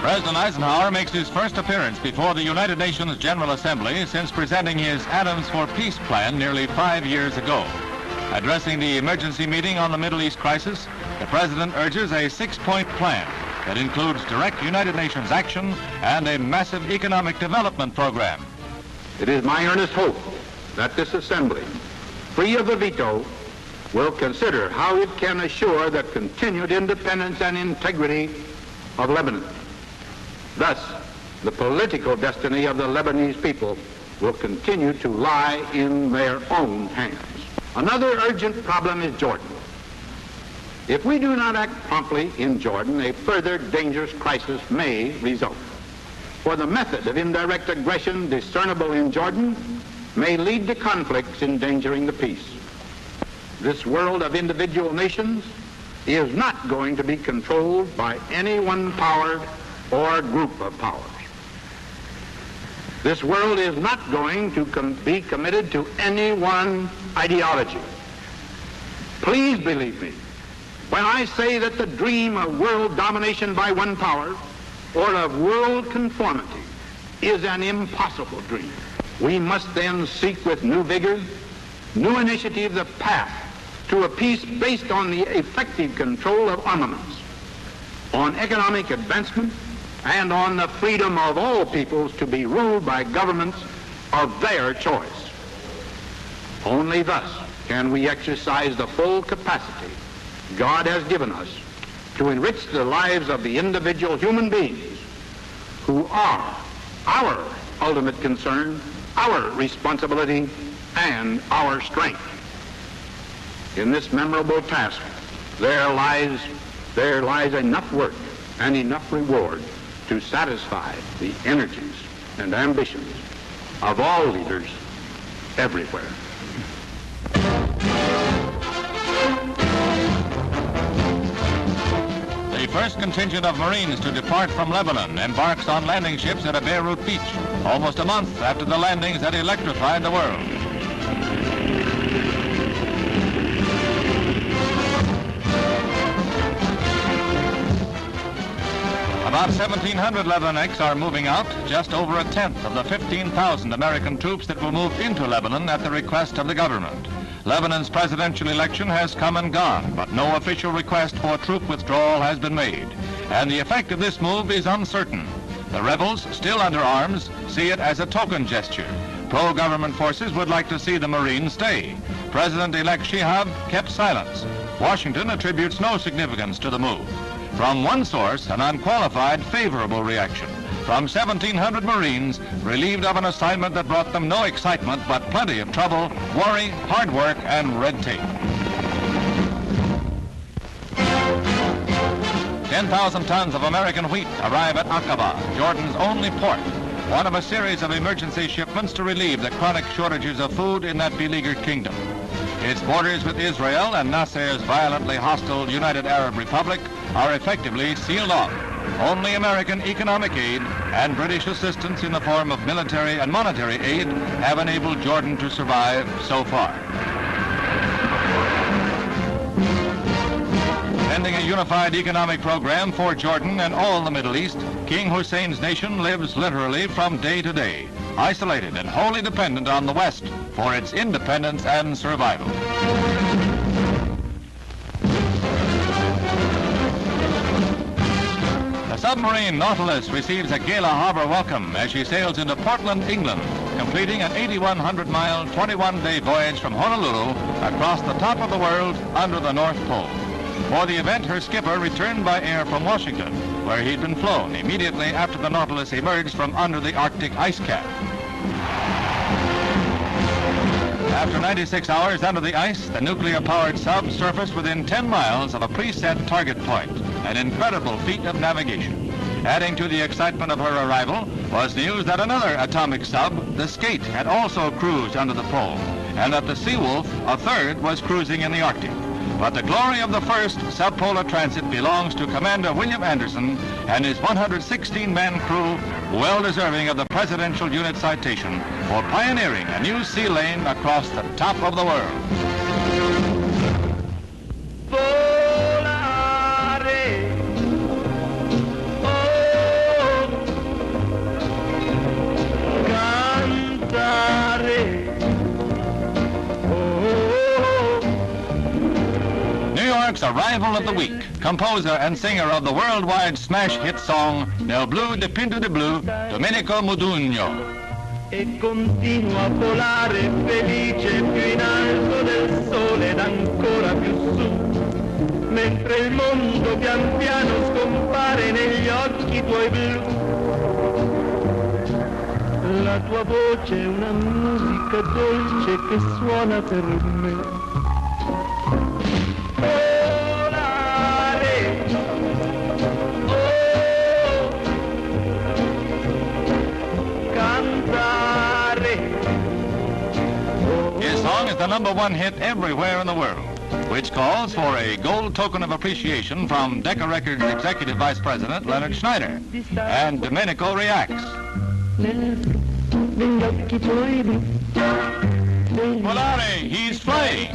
President Eisenhower makes his first appearance before the United Nations General Assembly since presenting his Atoms for Peace plan nearly 5 years ago. Addressing the emergency meeting on the Middle East crisis, the President urges a 6-point plan that includes direct United Nations action and a massive economic development program. It is my earnest hope that this Assembly, free of the veto, will consider how it can assure the continued independence and integrity of Lebanon. Thus, the political destiny of the Lebanese people will continue to lie in their own hands. Another urgent problem is Jordan. If we do not act promptly in Jordan, a further dangerous crisis may result. For the method of indirect aggression discernible in Jordan may lead to conflicts endangering the peace. This world of individual nations is not going to be controlled by any one power or group of powers. This world is not going to be committed to any one ideology. Please believe me when I say that the dream of world domination by one power or of world conformity is an impossible dream. We must then seek with new vigor, new initiative, the path to a peace based on the effective control of armaments, on economic advancement, and on the freedom of all peoples to be ruled by governments of their choice. Only thus can we exercise the full capacity God has given us to enrich the lives of the individual human beings who are our ultimate concern, our responsibility, and our strength. In this memorable task, there lies enough work and enough reward to satisfy the energies and ambitions of all leaders everywhere. The first contingent of Marines to depart from Lebanon embarks on landing ships at a Beirut beach, almost a month after the landings that electrified the world. About 1,700 Lebanese are moving out, just over a tenth of the 15,000 American troops that will move into Lebanon at the request of the government. Lebanon's presidential election has come and gone, but no official request for troop withdrawal has been made, and the effect of this move is uncertain. The rebels, still under arms, see it as a token gesture. Pro-government forces would like to see the Marines stay. President-elect Shihab kept silence. Washington attributes no significance to the move. From one source, an unqualified favorable reaction. From 1,700 Marines relieved of an assignment that brought them no excitement but plenty of trouble, worry, hard work, and red tape. 10,000 tons of American wheat arrive at Aqaba, Jordan's only port, one of a series of emergency shipments to relieve the chronic shortages of food in that beleaguered kingdom. Its borders with Israel and Nasser's violently hostile United Arab Republic are effectively sealed off. Only American economic aid and British assistance in the form of military and monetary aid have enabled Jordan to survive so far. Pending a unified economic program for Jordan and all the Middle East, King Hussein's nation lives literally from day to day, isolated and wholly dependent on the West for its independence and survival. The submarine Nautilus receives a gala harbor welcome as she sails into Portland, England, completing an 8,100-mile, 21-day voyage from Honolulu across the top of the world under the North Pole. For the event, her skipper returned by air from Washington, where he'd been flown immediately after the Nautilus emerged from under the Arctic ice cap. After 96 hours under the ice, the nuclear-powered sub surfaced within 10 miles of a preset target point, an incredible feat of navigation. Adding to the excitement of her arrival was news that another atomic sub, the Skate, had also cruised under the pole, and that the Seawolf, a third, was cruising in the Arctic. But the glory of the first subpolar transit belongs to Commander William Anderson and his 116-man crew, well deserving of the Presidential Unit Citation for pioneering a new sea lane across the top of the world. Volare, oh, Arrival of the week, composer and singer of the worldwide smash hit song Nel blu dipinto di blu, Domenico Modugno. E continua a volare felice più in alto del sole ed ancora più su, mentre il mondo pian piano scompare negli occhi tuoi blu. La tua voce è una musica dolce che suona per me. His song is the #1 hit everywhere in the world, which calls for a gold token of appreciation from Decca Records Executive Vice President Leonard Schneider. And Domenico reacts. Volare, he's flying.